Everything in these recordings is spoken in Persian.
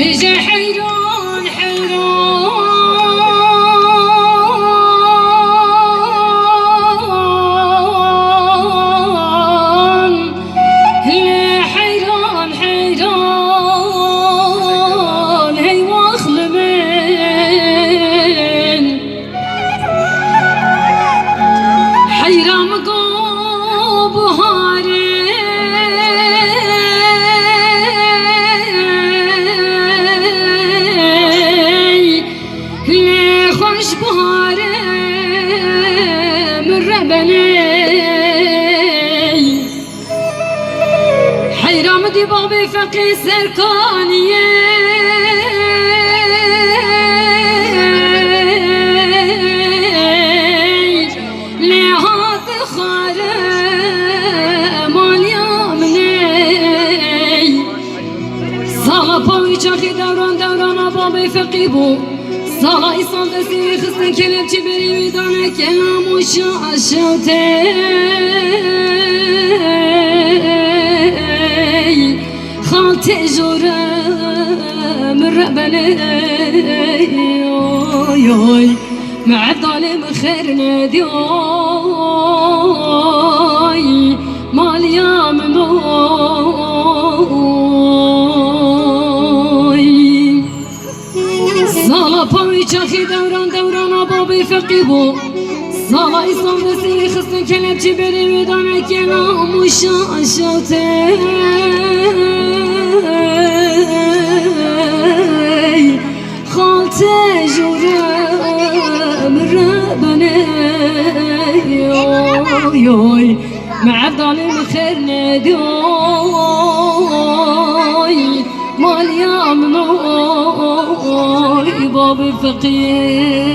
مجا حيران حيران لا حيران حيران هي واخل من حيران مقوب هاري خوش بهاره من ربني حيرام دي بابي فقي سركانية لهات خاره ماليا مني صاغا باوي چاخي دوران دوران بابي فقي بو صاغا إيصال دستي خستن كلبچي بري ويدانا كلام وشا عشوتي خالتي جورا من رقبني مع الظالم خير نادي ماليا منوي صالا باوي چاخي دوران دوران بابي فقيبو صالا إصال دستي خستن كلبچي بري ويدانا كلام وشا عشوتي خالتي جورا من ربني مع الظالم خير نادي ماليا منوي باب فقير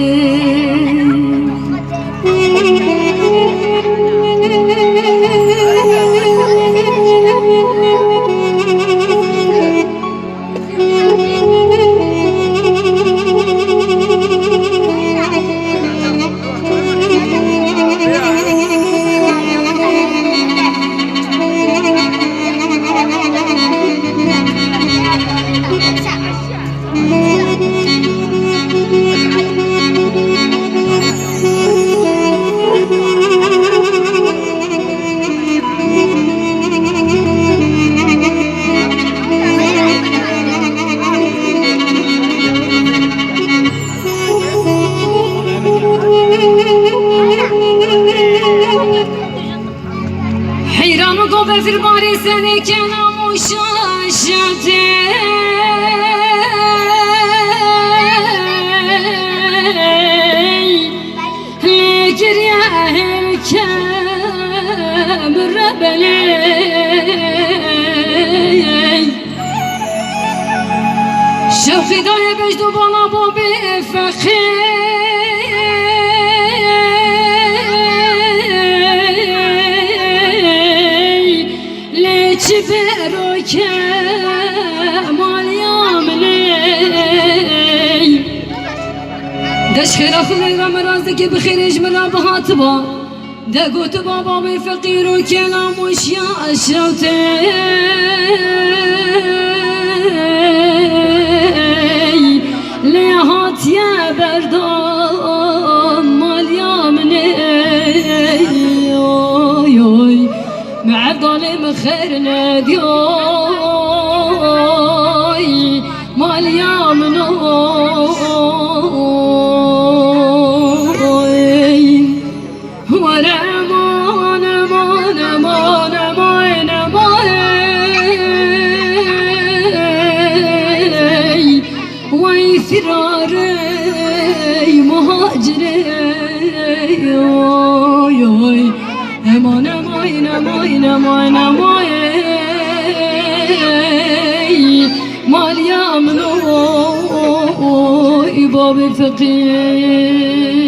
حيران وقوبة في الباري سنة كنا مشاشتي لكن يا أهل كام ربني شوخي داي بجدو بالا بابي فخير برو که مالیا منی دش خیراف لیرا مرازده که بخیرش مرا بهات با ده گوت بابا بی فقیر و کلاموش یا اشوته لیهات یا بردان مالیا منی مع الظالم خير نادي ماليا منوي ورا مانا مانا مانا مانا ماي ويثراري مهاجري امانا ماينا ماينا ماينا ماي ماليا منوي باب الفقير